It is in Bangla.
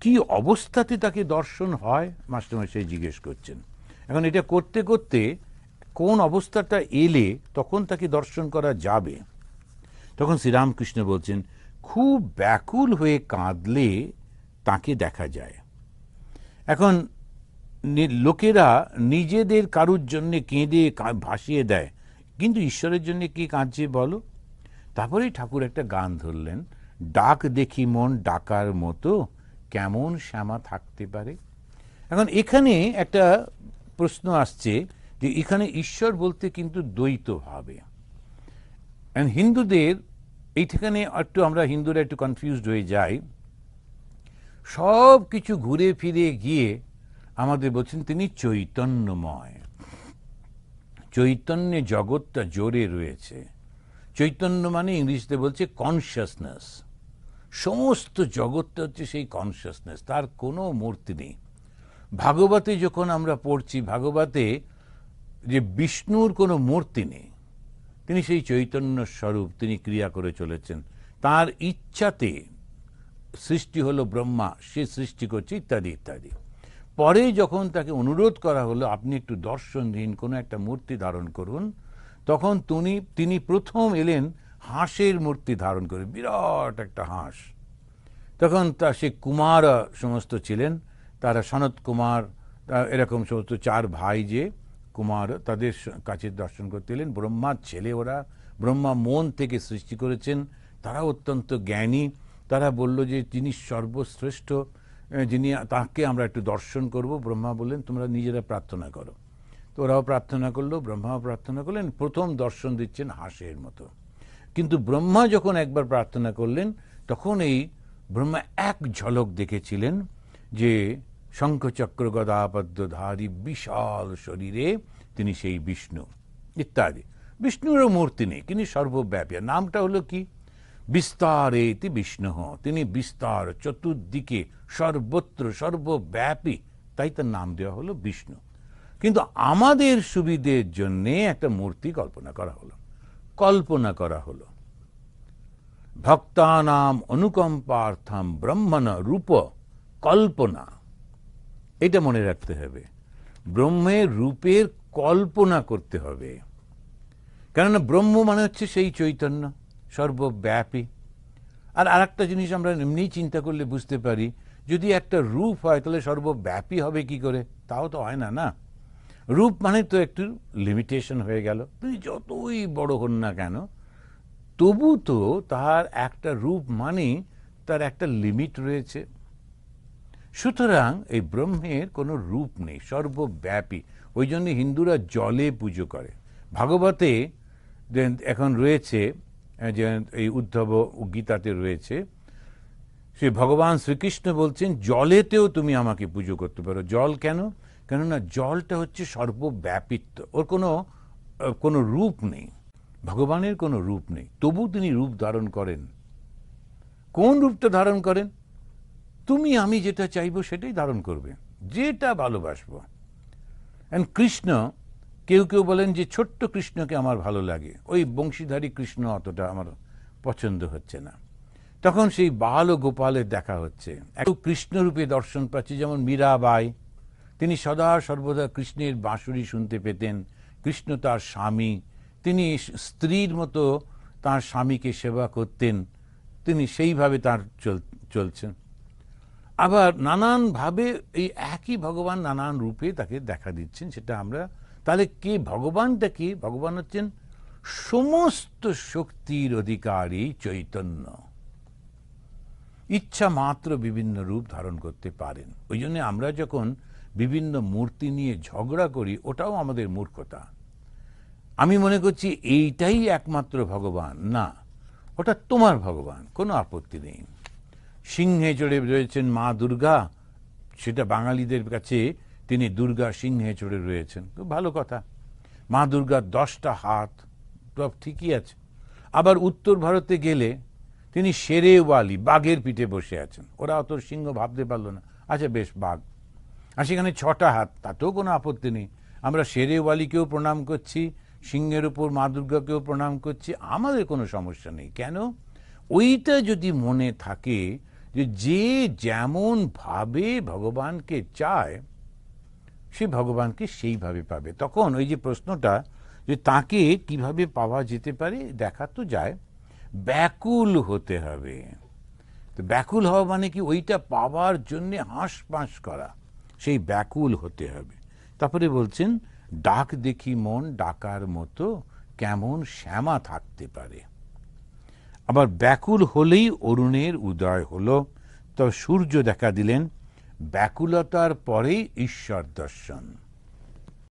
কি অবস্থাতে তাকে দর্শন হয় মাস্টারমশাই জিজ্ঞেস করছেন। এখন এটা করতে করতে কোন অবস্থাটা এলে তখন তাকে দর্শন করা যাবে, তখন শ্রীরামকৃষ্ণ বলছেন খুব ব্যাকুল হয়ে কাঁদলে তাকে দেখা যায়। এখন লোকেরা নিজেদের কারুর জন্য কেঁদে ভাসিয়ে দেয়, কিন্তু ঈশ্বরের জন্য কি কাঁদছে বলো? তারপরেই ঠাকুর একটা গান ধরলেন, ডাক দেখি মন ডাকার মতো কেমন শ্যামা থাকতে পারে। এখন এখানে একটা প্রশ্ন আসছে যে এখানে ঈশ্বর বলতে কিন্তু দ্বৈত ভাবে। হিন্দুদের এইখানে একটু আমরা হিন্দুরা একটু কনফিউজড হয়ে যাই। সব কিছু ঘুরে ফিরে গিয়ে আমাদের বলছেন তিনি চৈতন্যময়, চৈতন্যে জগৎটা জোরে রয়েছে। চৈতন্য মানে ইংলিশতে বলছে কনসিয়াসনেস, সমস্ত জগৎটা হচ্ছে সেই কনসিয়াসনেস, তার কোনো মূর্তি নেই। ভাগবতে যখন আমরা পড়ছি, ভাগবতে যে বিষ্ণুর কোনো মূর্তি নেই, তিনি সেই চৈতন্য স্বরূপ, তিনি ক্রিয়া করে চলেছেন, তার ইচ্ছাতে সৃষ্টি হলো ব্রহ্মা, সে সৃষ্টি করছে ইত্যাদি ইত্যাদি। পরে যখন তাকে অনুরোধ করা হলো আপনি একটু দর্শন দিন, কোনো একটা মূর্তি ধারণ করুন, তখন তিনি প্রথম এলেন হাঁসের মূর্তি ধারণ করে, বিরাট একটা হাঁস। তখন সে কুমার সমস্ত ছিলেন, তারা সনত কুমার এরকম সমস্ত চার ভাই যে কুমার, তাদের কাছে দর্শন করতে এলেন। ব্রহ্মার ছেলে ওরা, ব্রহ্মা মন থেকে সৃষ্টি করেছেন, তারা অত্যন্ত জ্ঞানী। তারা বলল যে যিনি সর্বশ্রেষ্ঠ, যিনি, তাকে আমরা একটু দর্শন করব। ব্রহ্মা বললেন তোমরা নিজেরা প্রার্থনা করো। তো ওরাও প্রার্থনা করলো, ব্রহ্মাও প্রার্থনা করলেন। প্রথম দর্শন দিচ্ছেন হাঁসের মতো। কিন্তু ব্রহ্মা যখন একবার প্রার্থনা করলেন, তখন এই ব্রহ্মা এক ঝলক দেখেছিলেন যে শঙ্খচক্র গদাপদ্মধারী বিশাল শরীরে তিনি সেই বিষ্ণু ইত্যাদি। বিষ্ণুরও মূর্তি নেই, তিনি সর্বব্যাপী। নামটা হলো কি? বিস্তারেতি বিষ্ণু, তিনি বিস্তার, চতুর্দিকে, সর্বত্র, সর্বব্যাপী, তাই তার নাম দেওয়া হলো বিষ্ণু। কিন্তু আমাদের সুবিধের জন্য একটা মূর্তি কল্পনা করা হলো। ভক্তানাম অনুকম্পার্থম ব্রহ্মণ রূপ কল্পনা, এটা মনে রাখতে হবে। ব্রহ্মের রূপের কল্পনা করতে হবে, কেননা ব্রহ্ম মানে হচ্ছে সেই চৈতন্য সর্বব্যাপী। আর আরেকটা জিনিস আমরা এমনি চিন্তা করলে বুঝতে পারি, যদি একটা রূপ হয় তাহলে সর্বব্যাপী হবে কি করে? তাও তো হয় না, না। রূপ মানে তো একটু লিমিটেশন হয়ে গেল। তুমি যতই বড় হন না কেন, তবু তো তার একটা রূপ মানে তার একটা লিমিট রয়েছে। সুতরাং এই ব্রহ্মের কোনো রূপ নেই, সর্বব্যাপী। ওই জন্য হিন্দুরা জলে পুজো করে। ভাগবতে এখন রয়েছে, যে এই উদ্ধব গীতাতে রয়েছে, সে ভগবান শ্রীকৃষ্ণ বলছেন জলেতেও তুমি আমাকে পুজো করতে পারো। জল কেন? কেননা জলটা হচ্ছে সর্বব্যাপিত্ব, ওর কোনো রূপ নেই। ভগবানের কোনো রূপ নেই, তবু তিনি রূপ ধারণ করেন। কোন রূপটা ধারণ করেন? তুমি আমি যেটা চাইবো সেটাই ধারণ করবে, যেটা ভালোবাসবো। কৃষ্ণ, কেউ কেউ বলেন যে ছোট্ট কৃষ্ণকে আমার ভালো লাগে, ওই বংশীধারী কৃষ্ণ অতটা আমার পছন্দ হচ্ছে না। তখন সেই বাল ও গোপালের দেখা হচ্ছে, একটু কৃষ্ণরূপে দর্শন পাচ্ছি। যেমন মীরাবাই, তিনি সদা সর্বদা কৃষ্ণের বাঁশুরি শুনতে পেতেন। কৃষ্ণ তার স্বামী, তিনি স্ত্রীর মতো তার স্বামীকে সেবা করতেন, তিনি সেইভাবে তার চলছেন। আবার নানানভাবে এই একই ভগবান নানান রূপে তাকে দেখা দিচ্ছেন, সেটা আমরা। তাহলে কে ভগবানটা কি? ভগবান হচ্ছেন সমস্ত শক্তির অধিকারী চৈতন্য, ইচ্ছা মাত্র বিভিন্ন রূপ ধারণ করতে পারেন। ওই জন্য আমরা যখন বিভিন্ন মূর্তি নিয়ে ঝগড়া করি, ওটাও আমাদের মূর্খতা। আমি মনে করছি এইটাই একমাত্র ভগবান, না, ওটা তোমার ভগবান, কোনো আপত্তি নেই। সিংহে চড়ে রয়েছেন মা দুর্গা, সেটা বাঙালিদের কাছে তিনি দুর্গা সিংহে চড়ে রয়েছেন, খুব ভালো কথা। মা দুর্গার 10টা হাত, সব ঠিকই আছে। আবার উত্তর ভারতে গেলে তিনি শেরেওয়ালি, বাঘের পিঠে বসে আছেন, ওরা অত সিংহ ভাবতে পারলো না, আচ্ছা বেশ বাঘ। আর সেখানে 6টা হাত, তাতেও কোনো আপত্তি নেই। আমরা শেরেওয়ালিকেও প্রণাম করছি, সিংহের উপর মা দুর্গাকেও প্রণাম করছি, আমাদের কোনো সমস্যা নেই। কেন? ওইটা যদি মনে থাকে যে যে যেমন ভাবে ভগবানকে চায় সে ভগবানকে সেইভাবে পাবে। তখন ওই যে প্রশ্নটা যে তাকে কিভাবে পাওয়া যেতে পারে দেখা তো যায়, ব্যাকুল হতে হবে। তো ব্যাকুল হওয়া মানে কি, ওইটা পাওয়ার জন্যে হাঁসফাঁস করা, সেই ব্যাকুল হতে হবে। তারপরে বলছেন, ডাক দেখি মন ডাকার মতো কেমন শ্যামা থাকতে পারে। আবার ব্যাকুল হলেই অরুণের উদয় হলো, তবে সূর্য দেখা দিলেন, ব্যাকুলতার পরেই ঈশ্বর দর্শন।